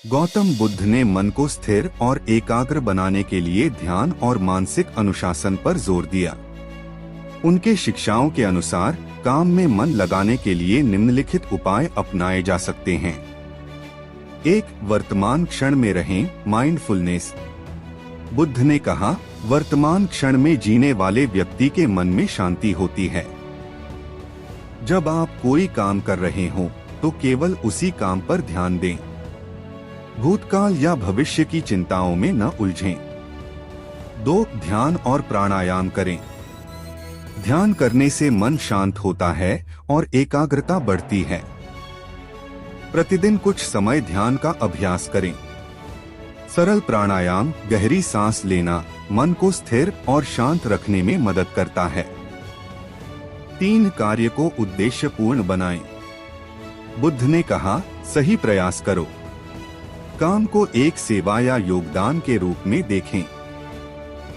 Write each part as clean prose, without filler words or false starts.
गौतम बुद्ध ने मन को स्थिर और एकाग्र बनाने के लिए ध्यान और मानसिक अनुशासन पर जोर दिया। उनके शिक्षाओं के अनुसार काम में मन लगाने के लिए निम्नलिखित उपाय अपनाए जा सकते हैं। 1. वर्तमान क्षण में रहें, माइंडफुलनेस। बुद्ध ने कहा, वर्तमान क्षण में जीने वाले व्यक्ति के मन में शांति होती है। जब आप कोई काम कर रहे हो तो केवल उसी काम पर ध्यान दें। भूतकाल या भविष्य की चिंताओं में न उलझें। 2. ध्यान और प्राणायाम करें। ध्यान करने से मन शांत होता है और एकाग्रता बढ़ती है। प्रतिदिन कुछ समय ध्यान का अभ्यास करें। सरल प्राणायाम, गहरी सांस लेना मन को स्थिर और शांत रखने में मदद करता है। 3. कार्य को उद्देश्यपूर्ण बनाएं। बुद्ध ने कहा, सही प्रयास करो। काम को एक सेवा या योगदान के रूप में देखें।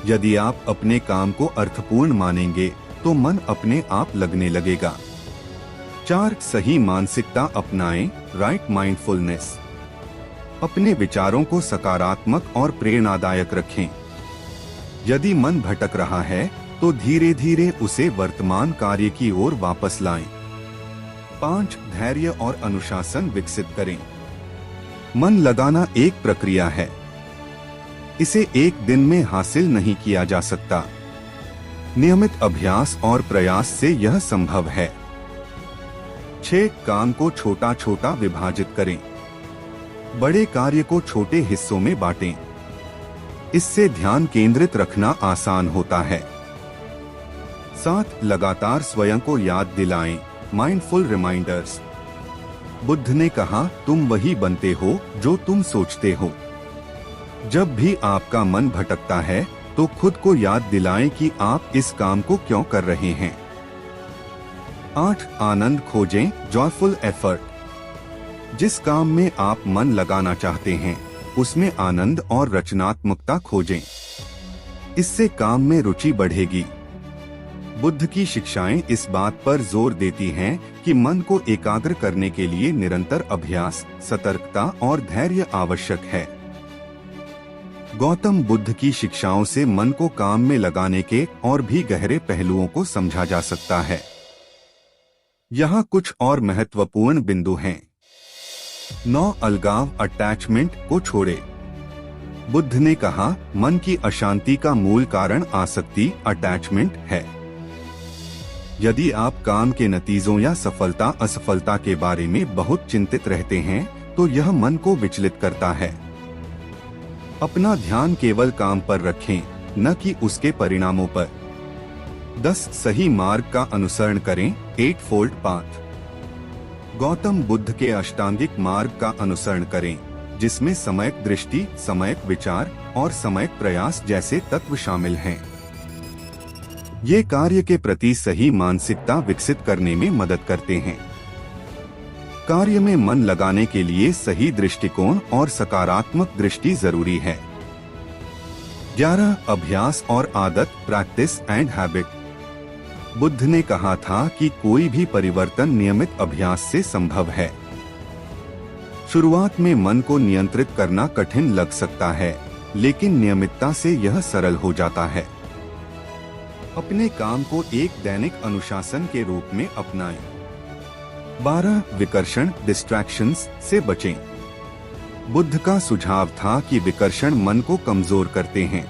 यदि आप अपने काम को अर्थपूर्ण मानेंगे तो मन अपने आप लगने लगेगा। 4. सही मानसिकता अपनाएं, राइट माइंडफुलनेस। अपने विचारों को सकारात्मक और प्रेरणादायक रखें। यदि मन भटक रहा है तो धीरे धीरे उसे वर्तमान कार्य की ओर वापस लाएं। 5. धैर्य और अनुशासन विकसित करें। मन लगाना एक प्रक्रिया है। इसे एक दिन में हासिल नहीं किया जा सकता। नियमित अभ्यास और प्रयास से यह संभव है। 6. काम को छोटा छोटा विभाजित करें। बड़े कार्य को छोटे हिस्सों में बांटें। इससे ध्यान केंद्रित रखना आसान होता है। 7. लगातार स्वयं को याद दिलाएं, माइंडफुल रिमाइंडर्स। बुद्ध ने कहा, तुम वही बनते हो जो तुम सोचते हो। जब भी आपका मन भटकता है तो खुद को याद दिलाएं कि आप इस काम को क्यों कर रहे हैं। 8. आनंद खोजें, जॉयफुल एफर्ट। जिस काम में आप मन लगाना चाहते हैं उसमें आनंद और रचनात्मकता खोजें। इससे काम में रुचि बढ़ेगी। बुद्ध की शिक्षाएं इस बात पर जोर देती हैं कि मन को एकाग्र करने के लिए निरंतर अभ्यास, सतर्कता और धैर्य आवश्यक है। गौतम बुद्ध की शिक्षाओं से मन को काम में लगाने के और भी गहरे पहलुओं को समझा जा सकता है। यहाँ कुछ और महत्वपूर्ण बिंदु हैं। 9. अलगाव, अटैचमेंट को छोड़े। बुद्ध ने कहा, मन की अशांति का मूल कारण आसक्ति, अटैचमेंट है। यदि आप काम के नतीजों या सफलता असफलता के बारे में बहुत चिंतित रहते हैं तो यह मन को विचलित करता है। अपना ध्यान केवल काम पर रखें, न कि उसके परिणामों पर। 10. सही मार्ग का अनुसरण करें, 8-fold पाथ। गौतम बुद्ध के अष्टांगिक मार्ग का अनुसरण करें, जिसमें सम्यक दृष्टि, सम्यक विचार और सम्यक प्रयास जैसे तत्व शामिल हैं। ये कार्य के प्रति सही मानसिकता विकसित करने में मदद करते हैं। कार्य में मन लगाने के लिए सही दृष्टिकोण और सकारात्मक दृष्टि जरूरी है। 11. अभ्यास और आदत, प्रैक्टिस एंड हैबिट। बुद्ध ने कहा था कि कोई भी परिवर्तन नियमित अभ्यास से संभव है। शुरुआत में मन को नियंत्रित करना कठिन लग सकता है, लेकिन नियमितता से यह सरल हो जाता है। अपने काम को एक दैनिक अनुशासन के रूप में अपनाएं। 12. विकर्षण, डिस्ट्रैक्शंस से बचें। बुद्ध का सुझाव था कि विकर्षण मन को कमजोर करते हैं।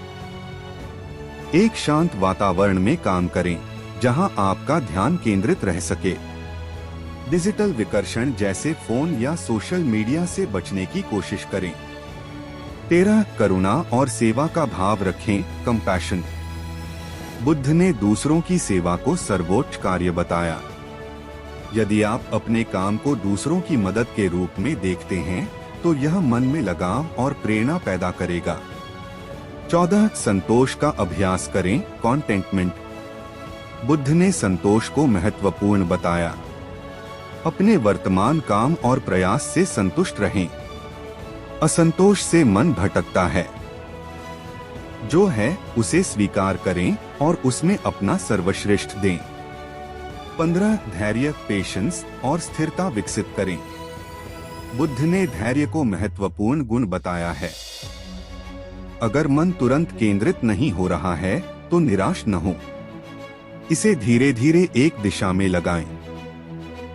एक शांत वातावरण में काम करें, जहां आपका ध्यान केंद्रित रह सके। डिजिटल विकर्षण जैसे फोन या सोशल मीडिया से बचने की कोशिश करें। 13. करुणा और सेवा का भाव रखें, कंपैशन। बुद्ध ने दूसरों की सेवा को सर्वोच्च कार्य बताया। यदि आप अपने काम को दूसरों की मदद के रूप में देखते हैं तो यह मन में लगाव और प्रेरणा पैदा करेगा। 14. संतोष का अभ्यास करें, कॉन्टेंटमेंट। बुद्ध ने संतोष को महत्वपूर्ण बताया। अपने वर्तमान काम और प्रयास से संतुष्ट रहें। असंतोष से मन भटकता है। जो है उसे स्वीकार करें और उसमें अपना सर्वश्रेष्ठ दें। 15. धैर्य, पेशेंस और स्थिरता विकसित करें। बुद्ध ने धैर्य को महत्वपूर्ण गुण बताया है। अगर मन तुरंत केंद्रित नहीं हो रहा है तो निराश न हो, इसे धीरे धीरे एक दिशा में लगाएं।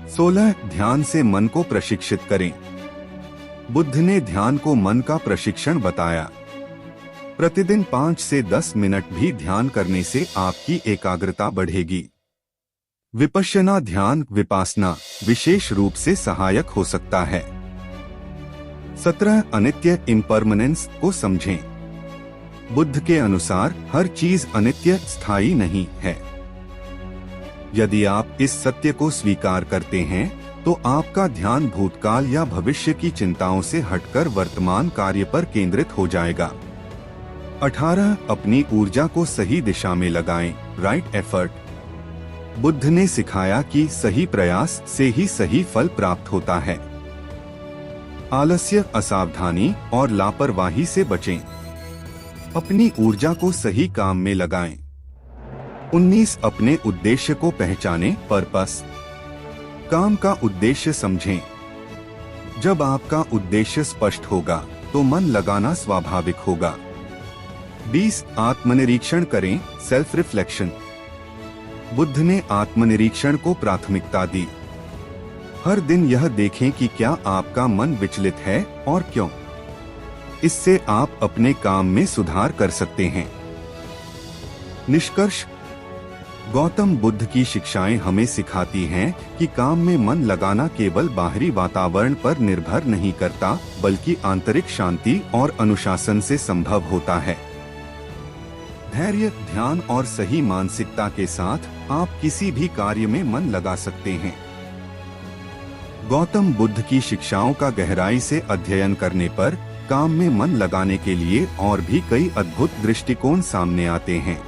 16 ध्यान से मन को प्रशिक्षित करें। बुद्ध ने ध्यान को मन का प्रशिक्षण बताया। प्रतिदिन 5 से 10 मिनट भी ध्यान करने से आपकी एकाग्रता बढ़ेगी। विपश्यना ध्यान विपासना विशेष रूप से सहायक हो सकता है। 17 अनित्य इम्परमानेंस को समझें। बुद्ध के अनुसार हर चीज अनित्य स्थायी नहीं है। यदि आप इस सत्य को स्वीकार करते हैं तो आपका ध्यान भूतकाल या भविष्य की चिंताओं से हटकर वर्तमान कार्य पर केंद्रित हो जाएगा। 18 अपनी ऊर्जा को सही दिशा में लगाएं, राइट एफर्ट। बुद्ध ने सिखाया कि सही प्रयास से ही सही फल प्राप्त होता है। आलस्य, असावधानी और लापरवाही से बचें। अपनी ऊर्जा को सही काम में लगाएं। 19 अपने उद्देश्य को पहचानें, पर्पस। काम का उद्देश्य समझें। जब आपका उद्देश्य स्पष्ट होगा तो मन लगाना स्वाभाविक होगा। 20 आत्मनिरीक्षण करें, सेल्फ रिफ्लेक्शन। बुद्ध ने आत्मनिरीक्षण को प्राथमिकता दी। हर दिन यह देखें कि क्या आपका मन विचलित है और क्यों। इससे आप अपने काम में सुधार कर सकते हैं। निष्कर्ष, गौतम बुद्ध की शिक्षाएं हमें सिखाती हैं कि काम में मन लगाना केवल बाहरी वातावरण पर निर्भर नहीं करता, बल्कि आंतरिक शांति और अनुशासन से संभव होता है। धैर्य, ध्यान और सही मानसिकता के साथ आप किसी भी कार्य में मन लगा सकते हैं। गौतम बुद्ध की शिक्षाओं का गहराई से अध्ययन करने पर काम में मन लगाने के लिए और भी कई अद्भुत दृष्टिकोण सामने आते हैं।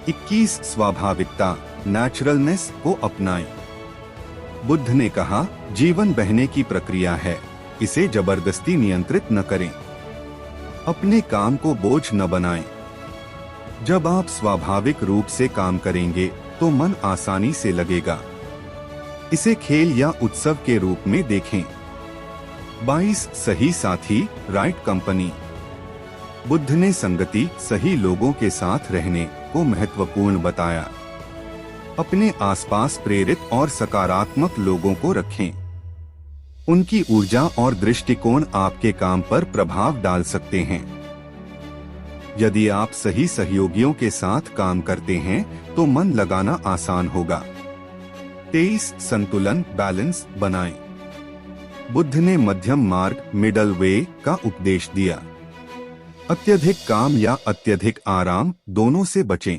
21 स्वाभाविकता, नेचुरलनेस को अपनाएं। बुद्ध ने कहा, जीवन बहने की प्रक्रिया है, इसे जबरदस्ती नियंत्रित न करें। अपने काम को बोझ न बनाएं। जब आप स्वाभाविक रूप से काम करेंगे तो मन आसानी से लगेगा। इसे खेल या उत्सव के रूप में देखें। 22 सही साथी, राइट कंपनी। बुद्ध ने संगति, सही लोगों के साथ रहने को महत्वपूर्ण बताया। अपने आसपास प्रेरित और सकारात्मक लोगों को रखें। उनकी ऊर्जा और दृष्टिकोण आपके काम पर प्रभाव डाल सकते हैं। यदि आप सही सहयोगियों के साथ काम करते हैं तो मन लगाना आसान होगा। 23 संतुलन, बैलेंस बनाएं। बुद्ध ने मध्यम मार्ग, मिडल वे का उपदेश दिया। अत्यधिक काम या अत्यधिक आराम, दोनों से बचें।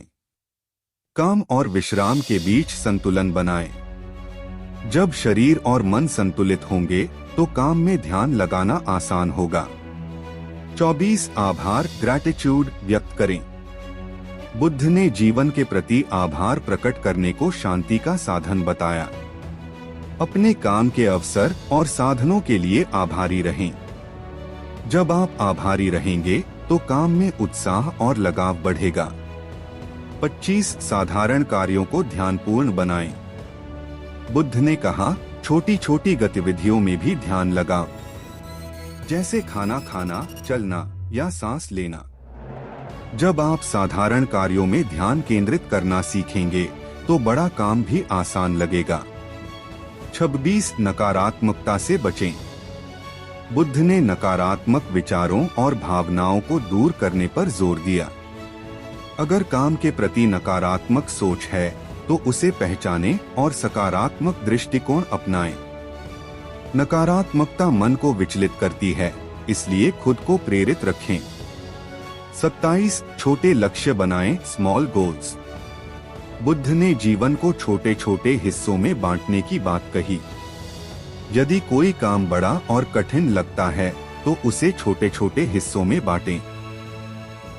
काम और विश्राम के बीच संतुलन बनाएं। जब शरीर और मन संतुलित होंगे तो काम में ध्यान लगाना आसान होगा। 24 आभार, ग्रैटिट्यूड व्यक्त करें। बुद्ध ने जीवन के प्रति आभार प्रकट करने को शांति का साधन बताया। अपने काम के अवसर और साधनों के लिए आभारी रहें। जब आप आभारी रहेंगे तो काम में उत्साह और लगाव बढ़ेगा। 25 साधारण कार्यों को ध्यानपूर्ण बनाएं। बुद्ध ने कहा, छोटी छोटी गतिविधियों में भी ध्यान लगाओ, जैसे खाना खाना, चलना या सांस लेना। जब आप साधारण कार्यों में ध्यान केंद्रित करना सीखेंगे तो बड़ा काम भी आसान लगेगा। 26 नकारात्मकता से बचें। बुद्ध ने नकारात्मक विचारों और भावनाओं को दूर करने पर जोर दिया। अगर काम के प्रति नकारात्मक सोच है तो उसे पहचानें और सकारात्मक दृष्टिकोण अपनाएं। नकारात्मकता मन को विचलित करती है, इसलिए खुद को प्रेरित रखें। 27 छोटे लक्ष्य बनाएं, स्मॉल गोल्स। बुद्ध ने जीवन को छोटे छोटे हिस्सों में बांटने की बात कही। यदि कोई काम बड़ा और कठिन लगता है तो उसे छोटे छोटे हिस्सों में बांटें।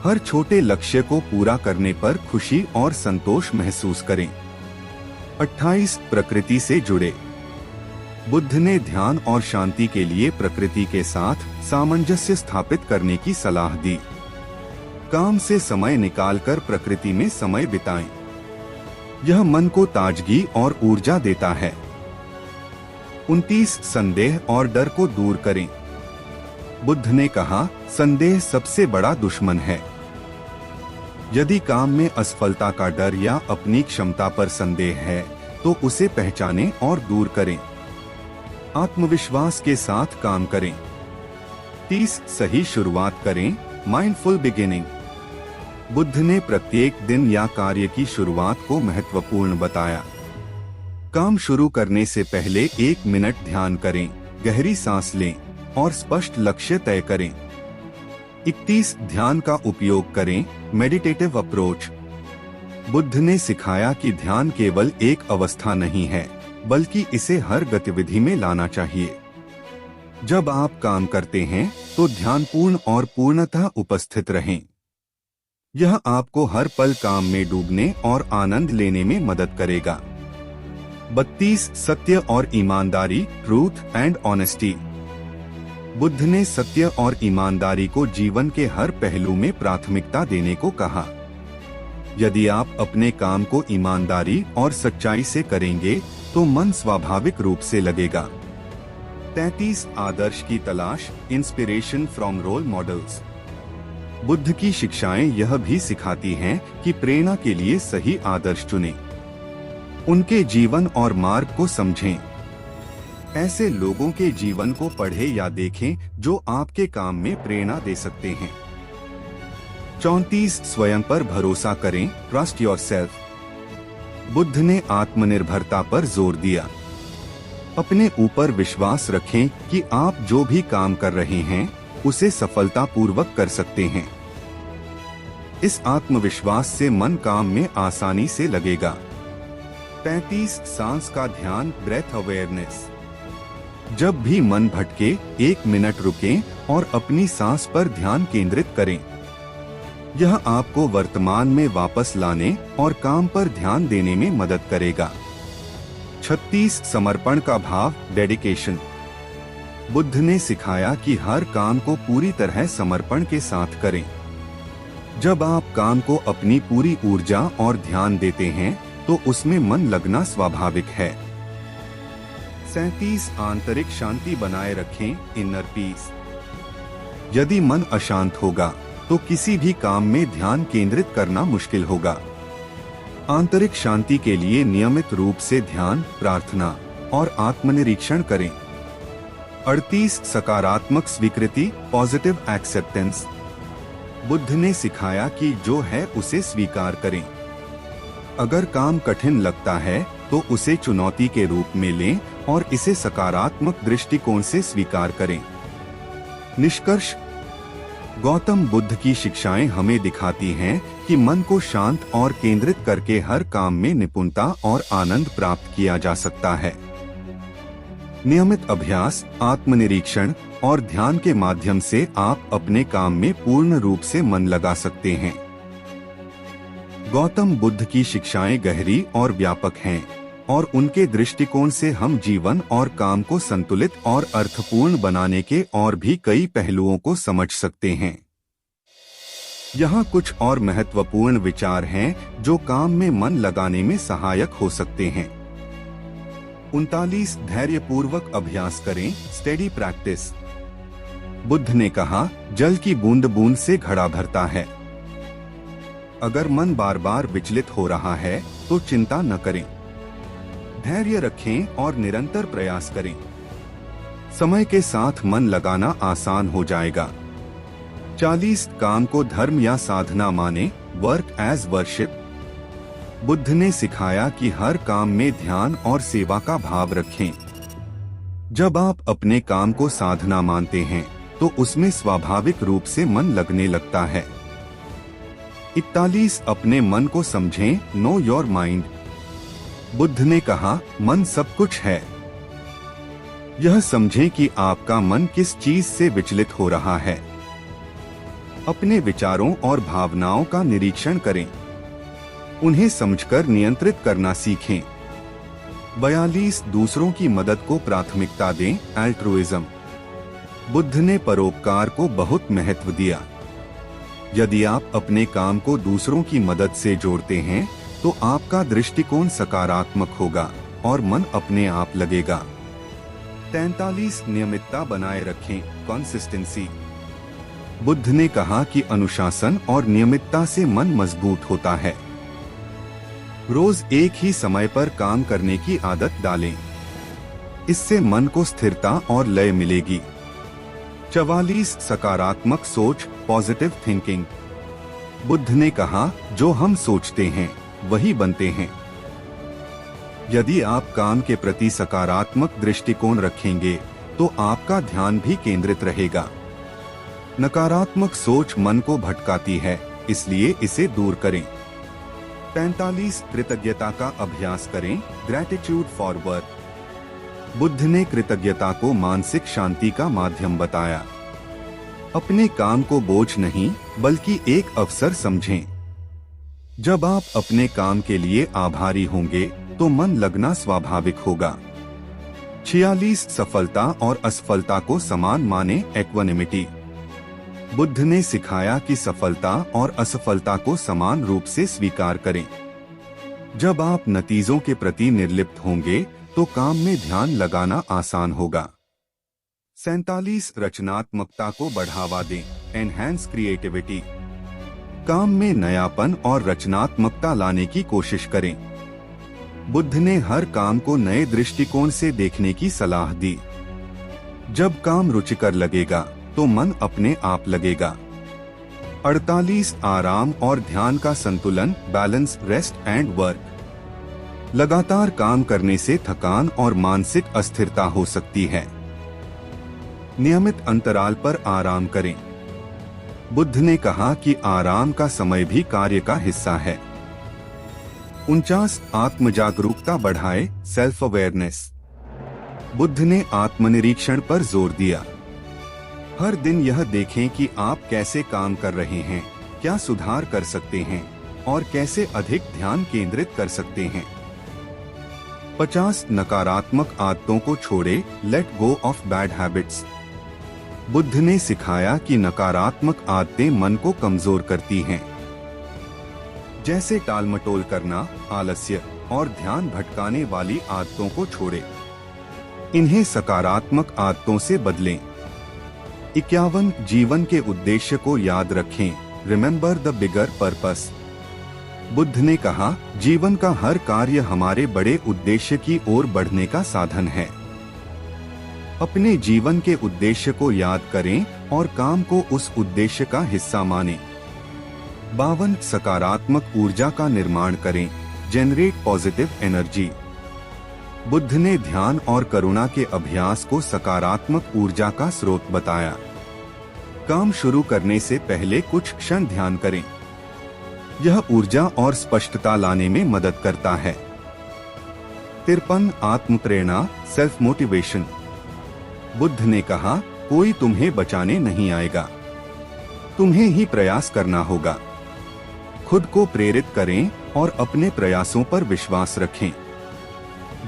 हर छोटे लक्ष्य को पूरा करने पर खुशी और संतोष महसूस करें। 28 प्रकृति से जुड़े। बुद्ध ने ध्यान और शांति के लिए प्रकृति के साथ सामंजस्य स्थापित करने की सलाह दी। काम से समय निकालकर प्रकृति में समय बिताएं। यह मन को ताजगी और ऊर्जा देता है। 29 संदेह और डर को दूर करें। बुद्ध ने कहा, संदेह सबसे बड़ा दुश्मन है। यदि काम में असफलता का डर या अपनी क्षमता पर संदेह है तो उसे पहचानें और दूर करें। आत्मविश्वास के साथ काम करें। 30 सही शुरुआत करें, माइंडफुल बिगिनिंग। बुद्ध ने प्रत्येक दिन या कार्य की शुरुआत को महत्वपूर्ण बताया। काम शुरू करने से पहले 1 मिनट ध्यान करें, गहरी सांस लें और स्पष्ट लक्ष्य तय करें। 31 ध्यान का उपयोग करें, मेडिटेटिव अप्रोच। बुद्ध ने सिखाया कि ध्यान केवल एक अवस्था नहीं है, बल्कि इसे हर गतिविधि में लाना चाहिए। जब आप काम करते हैं तो ध्यानपूर्ण और पूर्णतः उपस्थित रहें। यह आपको हर पल काम में डूबने और आनंद लेने में मदद करेगा। 32 सत्य और ईमानदारी, ट्रूथ एंड ऑनेस्टी। बुद्ध ने सत्य और ईमानदारी को जीवन के हर पहलू में प्राथमिकता देने को कहा। यदि आप अपने काम को ईमानदारी और सच्चाई से करेंगे तो मन स्वाभाविक रूप से लगेगा। 33 आदर्श की तलाश, inspiration from role models. Buddha की शिक्षाएं यह भी सिखाती हैं कि प्रेरणा के लिए सही आदर्श चुनें। उनके जीवन और मार्ग को समझें। ऐसे लोगों के जीवन को पढ़ें या देखें जो आपके काम में प्रेरणा दे सकते हैं। 34 स्वयं पर भरोसा करें, ट्रस्ट योरसेल्फ। बुद्ध ने आत्मनिर्भरता पर जोर दिया। अपने ऊपर विश्वास रखें कि आप जो भी काम कर रहे हैं उसे सफलतापूर्वक कर सकते हैं। इस आत्मविश्वास से मन काम में आसानी से लगेगा। 35 सांस का ध्यान, ब्रेथ अवेयरनेस। जब भी मन भटके 1 मिनट रुकें और अपनी सांस पर ध्यान केंद्रित करें। यह आपको वर्तमान में वापस लाने और काम पर ध्यान देने में मदद करेगा। 36 समर्पण का भाव, डेडिकेशन। बुद्ध ने सिखाया कि हर काम को पूरी तरह समर्पण के साथ करें। जब आप काम को अपनी पूरी ऊर्जा और ध्यान देते हैं तो उसमें मन लगना स्वाभाविक है। 37 आंतरिक शांति बनाए रखें, इनर पीस। यदि मन अशांत होगा तो किसी भी काम में ध्यान केंद्रित करना मुश्किल होगा। आंतरिक शांति के लिए नियमित रूप से ध्यान, प्रार्थना और आत्मनिरीक्षण करें। 38 सकारात्मक स्वीकृति, पॉजिटिव एक्सेप्टेंस। बुद्ध ने सिखाया कि जो है उसे स्वीकार करें। अगर काम कठिन लगता है तो उसे चुनौती के रूप में लें और इसे सकारात्मक दृष्टिकोण से स्वीकार करें। निष्कर्ष, गौतम बुद्ध की शिक्षाएं हमें दिखाती हैं कि मन को शांत और केंद्रित करके हर काम में निपुणता और आनंद प्राप्त किया जा सकता है। नियमित अभ्यास, आत्मनिरीक्षण और ध्यान के माध्यम से आप अपने काम में पूर्ण रूप से मन लगा सकते हैं। गौतम बुद्ध की शिक्षाएं गहरी और व्यापक हैं और उनके दृष्टिकोण से हम जीवन और काम को संतुलित और अर्थपूर्ण बनाने के और भी कई पहलुओं को समझ सकते हैं। यहाँ कुछ और महत्वपूर्ण विचार हैं जो काम में मन लगाने में सहायक हो सकते हैं। 39 धैर्यपूर्वक अभ्यास करें, स्टेडी प्रैक्टिस। बुद्ध ने कहा, जल की बूंद बूंद से घड़ा भरता है। अगर मन बार बार विचलित हो रहा है तो चिंता न करें। धैर्य रखें और निरंतर प्रयास करें। समय के साथ मन लगाना आसान हो जाएगा। 40 काम को धर्म या साधना माने, वर्क एज वर्शिप। बुद्ध ने सिखाया कि हर काम में ध्यान और सेवा का भाव रखें। जब आप अपने काम को साधना मानते हैं तो उसमें स्वाभाविक रूप से मन लगने लगता है। 41 अपने मन को समझें, नो योर माइंड। बुद्ध ने कहा, मन सब कुछ है। यह समझें कि आपका मन किस चीज से विचलित हो रहा है। अपने विचारों और भावनाओं का निरीक्षण करें। उन्हें समझकर नियंत्रित करना सीखें। 42 दूसरों की मदद को प्राथमिकता दें, अल्ट्रुइज्म। बुद्ध ने परोपकार को बहुत महत्व दिया। यदि आप अपने काम को दूसरों की मदद से जोड़ते हैं तो आपका दृष्टिकोण सकारात्मक होगा और मन अपने आप लगेगा। 43 नियमितता बनाए रखें, कंसिस्टेंसी। बुद्ध ने कहा कि अनुशासन और नियमितता से मन मजबूत होता है। रोज एक ही समय पर काम करने की आदत डालें, इससे मन को स्थिरता और लय मिलेगी। 44 सकारात्मक सोच, पॉजिटिव थिंकिंग। बुद्ध ने कहा, जो हम सोचते हैं वही बनते हैं। यदि आप काम के प्रति सकारात्मक दृष्टिकोण रखेंगे तो आपका ध्यान भी केंद्रित रहेगा। नकारात्मक सोच मन को भटकाती है, इसलिए इसे दूर करें। 45 कृतज्ञता का अभ्यास करें, ग्रैटिट्यूड फॉर वर्क। बुद्ध ने कृतज्ञता को मानसिक शांति का माध्यम बताया। अपने काम को बोझ नहीं बल्कि एक अवसर समझें। जब आप अपने काम के लिए आभारी होंगे तो मन लगना स्वाभाविक होगा। 46 सफलता और असफलता को समान माने, इक्वानिमिटी। बुद्ध ने सिखाया कि सफलता और असफलता को समान रूप से स्वीकार करें। जब आप नतीजों के प्रति निर्लिप्त होंगे तो काम में ध्यान लगाना आसान होगा। 47 रचनात्मकता को बढ़ावा दें, एनहांस क्रिएटिविटी। काम में नयापन और रचनात्मकता लाने की कोशिश करें। बुद्ध ने हर काम को नए दृष्टिकोण से देखने की सलाह दी। जब काम रुचिकर लगेगा तो मन अपने आप लगेगा। 48 आराम और ध्यान का संतुलन, बैलेंस, रेस्ट एंड वर्क। लगातार काम करने से थकान और मानसिक अस्थिरता हो सकती है। नियमित अंतराल पर आराम करें। बुद्ध ने कहा कि आराम का समय भी कार्य का हिस्सा है। 49 आत्मजागरूकता बढ़ाए, सेल्फ अवेयरनेस। बुद्ध ने आत्मनिरीक्षण पर जोर दिया। हर दिन यह देखें कि आप कैसे काम कर रहे हैं, क्या सुधार कर सकते हैं और कैसे अधिक ध्यान केंद्रित कर सकते हैं। 50 नकारात्मक आदतों को छोड़े, let go of bad habits. Buddha ने सिखाया कि नकारात्मक आदतें मन को कमजोर करती हैं, जैसे टालमटोल करना, आलस्य और ध्यान भटकाने वाली आदतों को छोड़े। इन्हें सकारात्मक आदतों से बदलें। 51 जीवन के उद्देश्य को याद रखें, remember the bigger purpose. Buddha ने कहा, जीवन का हर कार्य हमारे बड़े उद्देश्य की ओर बढ़ने का साधन है। अपने जीवन के उद्देश्य को याद करें और काम को उस उद्देश्य का हिस्सा मानें। 52 सकारात्मक ऊर्जा का निर्माण करें, जनरेट पॉजिटिव एनर्जी। बुद्ध ने ध्यान और करुणा के अभ्यास को सकारात्मक ऊर्जा का स्रोत बताया। काम शुरू करने से पहले कुछ क्षण ध्यान करें, यह ऊर्जा और स्पष्टता लाने में मदद करता है। 53 आत्मप्रेरणा, सेल्फ मोटिवेशन। बुद्ध ने कहा, कोई तुम्हें बचाने नहीं आएगा, तुम्हें ही प्रयास करना होगा। खुद को प्रेरित करें और अपने प्रयासों पर विश्वास रखें।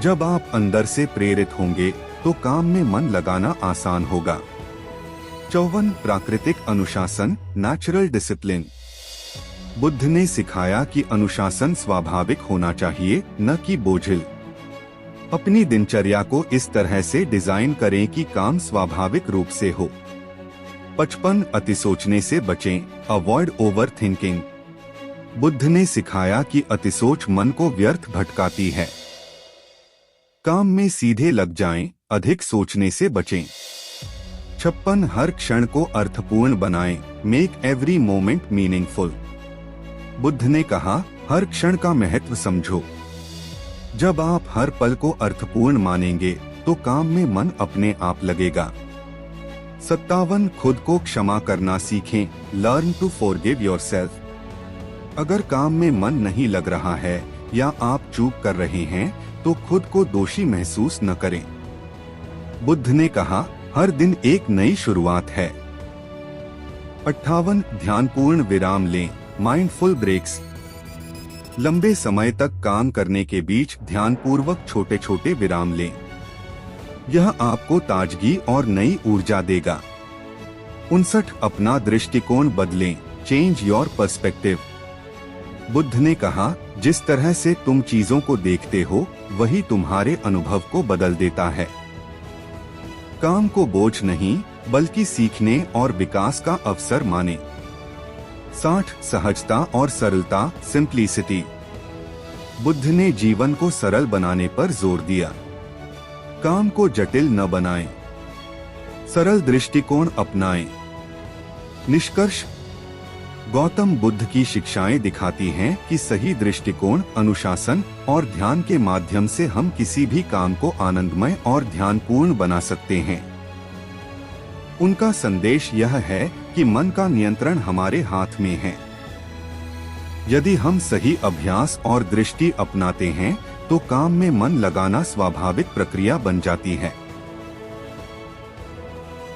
जब आप अंदर से प्रेरित होंगे तो काम में मन लगाना आसान होगा। 54 प्राकृतिक अनुशासन, नेचुरल डिसिप्लिन। बुद्ध ने सिखाया कि अनुशासन स्वाभाविक होना चाहिए, न कि बोझिल। अपनी दिनचर्या को इस तरह से डिजाइन करें कि काम स्वाभाविक रूप से हो। 55 अति सोचने से बचें, अवॉइड ओवर थिंकिंग। बुद्ध ने सिखाया कि अतिसोच मन को व्यर्थ भटकाती है। काम में सीधे लग जाएं, अधिक सोचने से बचें। 56 हर क्षण को अर्थपूर्ण बनाएं, make every moment meaningful. Buddha ने कहा, हर क्षण का महत्व समझो। जब आप हर पल को अर्थपूर्ण मानेंगे तो काम में मन अपने आप लगेगा। 57 खुद को क्षमा करना सीखें, लर्न टू फॉरगिव योरसेल्फ। अगर काम में मन नहीं लग रहा है या आप चूक कर रहे हैं तो खुद को दोषी महसूस न करें। बुद्ध ने कहा, हर दिन एक नई शुरुआत है। 58 ध्यानपूर्ण विराम लें, माइंडफुल ब्रेक्स। लंबे समय तक काम करने के बीच ध्यानपूर्वक छोटे छोटे विराम लें, यह आपको ताजगी और नई ऊर्जा देगा। 59 अपना दृष्टिकोण बदलें, चेंज योर पर्सपेक्टिव। बुद्ध ने कहा, जिस तरह से तुम चीजों को देखते हो वही तुम्हारे अनुभव को बदल देता है। काम को बोझ नहीं बल्कि सीखने और विकास का अवसर माने। 60 सहजता और सरलता, सिंप्लिसिटी। बुद्ध ने जीवन को सरल बनाने पर जोर दिया। काम को जटिल न बनाएं, सरल दृष्टिकोण अपनाएं। निष्कर्ष, गौतम बुद्ध की शिक्षाएं दिखाती हैं कि सही दृष्टिकोण, अनुशासन और ध्यान के माध्यम से हम किसी भी काम को आनंदमय और ध्यानपूर्ण बना सकते हैं। उनका संदेश यह है कि मन का नियंत्रण हमारे हाथ में है। यदि हम सही अभ्यास और दृष्टि अपनाते हैं तो काम में मन लगाना स्वाभाविक प्रक्रिया बन जाती है।